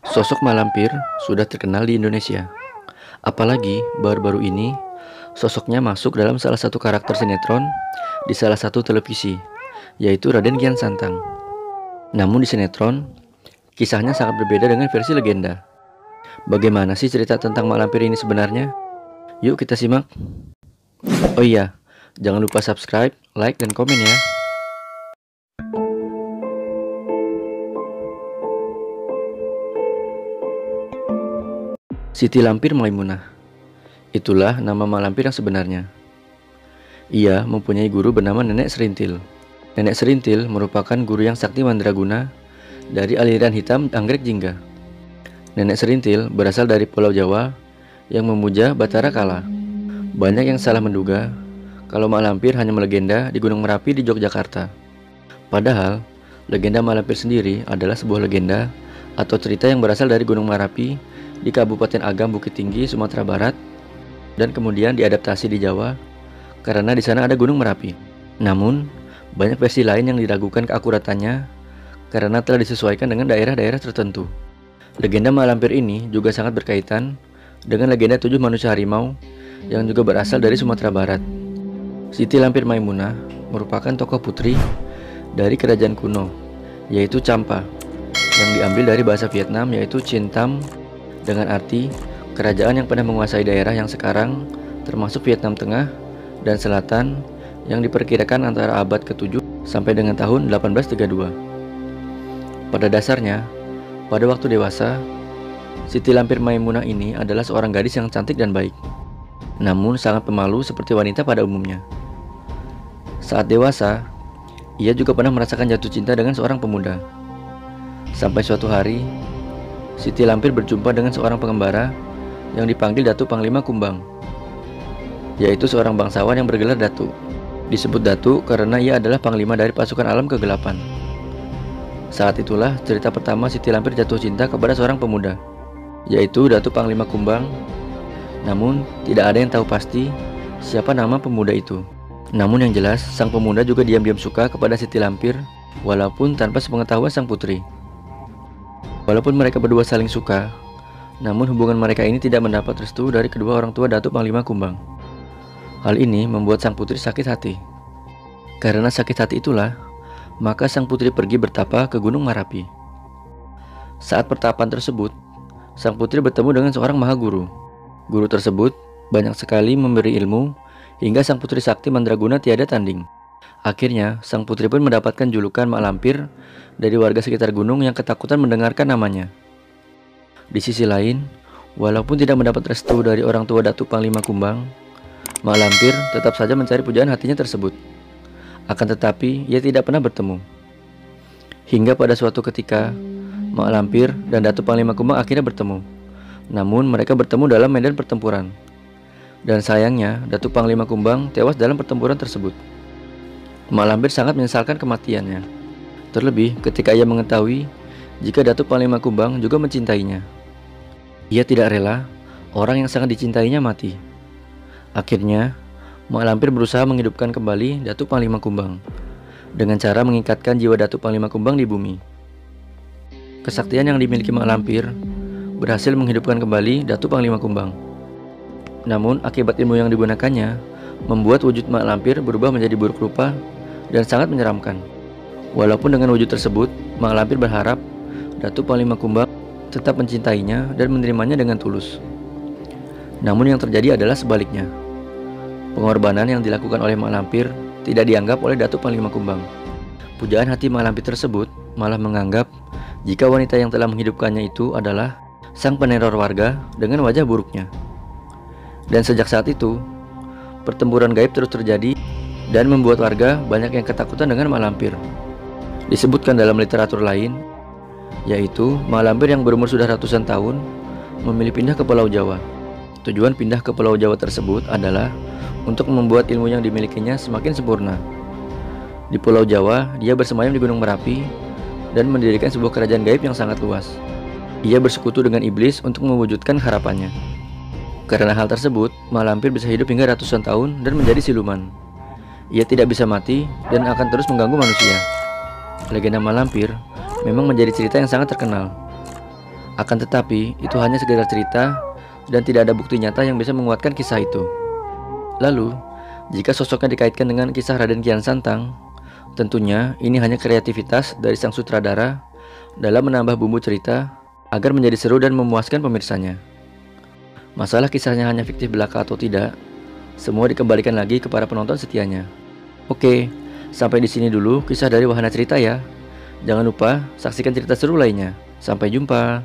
Sosok Malampir sudah terkenal di Indonesia. Apalagi baru-baru ini sosoknya masuk dalam salah satu karakter sinetron di salah satu televisi, yaitu Raden Kian Santang. Namun di sinetron, kisahnya sangat berbeda dengan versi legenda. Bagaimana sih cerita tentang Malampir ini sebenarnya? Yuk kita simak. Oh iya, jangan lupa subscribe, like, dan komen ya. Siti Lampir Maimunah. Itulah nama Malampir yang sebenarnya. Ia mempunyai guru bernama Nenek Serintil. Nenek Serintil merupakan guru yang sakti mandraguna dari aliran hitam Anggrek Jingga. Nenek Serintil berasal dari Pulau Jawa yang memuja Batara Kala. Banyak yang salah menduga kalau Malampir hanya melegenda di Gunung Merapi di Yogyakarta. Padahal, legenda Malampir sendiri adalah sebuah legenda atau cerita yang berasal dari Gunung Merapi di Kabupaten Agam Bukit Tinggi, Sumatera Barat, dan kemudian diadaptasi di Jawa karena di sana ada Gunung Merapi. Namun, banyak versi lain yang diragukan keakuratannya karena telah disesuaikan dengan daerah-daerah tertentu. Legenda Malampir ini juga sangat berkaitan dengan legenda 7 manusia harimau yang juga berasal dari Sumatera Barat. Siti Lampir Maimunah merupakan tokoh putri dari kerajaan kuno, yaitu Champa, yang diambil dari bahasa Vietnam yaitu Chinh Tam, dengan arti kerajaan yang pernah menguasai daerah yang sekarang termasuk Vietnam Tengah dan Selatan yang diperkirakan antara abad ke-7 sampai dengan tahun 1832. Pada dasarnya, pada waktu dewasa, Siti Lampir Maimunah ini adalah seorang gadis yang cantik dan baik, namun sangat pemalu seperti wanita pada umumnya. Saat dewasa, ia juga pernah merasakan jatuh cinta dengan seorang pemuda. Sampai suatu hari, Siti Lampir berjumpa dengan seorang pengembara yang dipanggil Datuk Panglima Kumbang, yaitu seorang bangsawan yang bergelar Datuk. Disebut Datuk karena ia adalah panglima dari pasukan alam kegelapan. Saat itulah cerita pertama Siti Lampir jatuh cinta kepada seorang pemuda, yaitu Datuk Panglima Kumbang. Namun tidak ada yang tahu pasti siapa nama pemuda itu. Namun yang jelas sang pemuda juga diam-diam suka kepada Siti Lampir, walaupun tanpa sepengetahuan sang putri. Walaupun mereka berdua saling suka, namun hubungan mereka ini tidak mendapat restu dari kedua orang tua Datuk Panglima Kumbang. Hal ini membuat sang putri sakit hati. Karena sakit hati itulah, maka sang putri pergi bertapa ke Gunung Merapi. Saat pertapaan tersebut, sang putri bertemu dengan seorang maha guru. Guru tersebut banyak sekali memberi ilmu hingga sang putri sakti mandraguna tiada tanding. Akhirnya, sang putri pun mendapatkan julukan Mak Lampir dari warga sekitar gunung yang ketakutan mendengarkan namanya. Di sisi lain, walaupun tidak mendapat restu dari orang tua Datuk Panglima Kumbang, Mak Lampir tetap saja mencari pujaan hatinya tersebut. Akan tetapi, ia tidak pernah bertemu. Hingga pada suatu ketika, Mak Lampir dan Datuk Panglima Kumbang akhirnya bertemu. Namun, mereka bertemu dalam medan pertempuran. Dan sayangnya, Datuk Panglima Kumbang tewas dalam pertempuran tersebut. Mak Lampir sangat menyesalkan kematiannya. Terlebih ketika ia mengetahui jika Datuk Panglima Kumbang juga mencintainya. Ia tidak rela orang yang sangat dicintainya mati. Akhirnya, Mak Lampir berusaha menghidupkan kembali Datuk Panglima Kumbang dengan cara mengikatkan jiwa Datuk Panglima Kumbang di bumi. Kesaktian yang dimiliki Mak Lampir berhasil menghidupkan kembali Datuk Panglima Kumbang. Namun akibat ilmu yang digunakannya membuat wujud Mak Lampir berubah menjadi buruk rupa dan sangat menyeramkan. Walaupun dengan wujud tersebut, Mak Lampir berharap Datuk Panglima Kumbang tetap mencintainya dan menerimanya dengan tulus. Namun yang terjadi adalah sebaliknya. Pengorbanan yang dilakukan oleh Mak Lampir tidak dianggap oleh Datuk Panglima Kumbang. Pujaan hati Mak Lampir tersebut malah menganggap jika wanita yang telah menghidupkannya itu adalah sang peneror warga dengan wajah buruknya. Dan sejak saat itu, pertempuran gaib terus terjadi dan membuat warga banyak yang ketakutan dengan Mak Lampir. Disebutkan dalam literatur lain, yaitu Mak Lampir yang berumur sudah ratusan tahun memilih pindah ke Pulau Jawa. Tujuan pindah ke Pulau Jawa tersebut adalah untuk membuat ilmu yang dimilikinya semakin sempurna. Di Pulau Jawa, dia bersemayam di Gunung Merapi dan mendirikan sebuah kerajaan gaib yang sangat luas. Ia bersekutu dengan iblis untuk mewujudkan harapannya. Karena hal tersebut, Mak Lampir bisa hidup hingga ratusan tahun dan menjadi siluman. Ia tidak bisa mati dan akan terus mengganggu manusia. Legenda Mak Lampir memang menjadi cerita yang sangat terkenal. Akan tetapi, itu hanya sekedar cerita dan tidak ada bukti nyata yang bisa menguatkan kisah itu. Lalu, jika sosoknya dikaitkan dengan kisah Raden Kian Santang, tentunya ini hanya kreativitas dari sang sutradara dalam menambah bumbu cerita agar menjadi seru dan memuaskan pemirsanya. Masalah kisahnya hanya fiktif belaka atau tidak, semua dikembalikan lagi kepada penonton setianya. Oke, sampai di sini dulu kisah dari Wahana Cerita ya. Jangan lupa saksikan cerita seru lainnya. Sampai jumpa.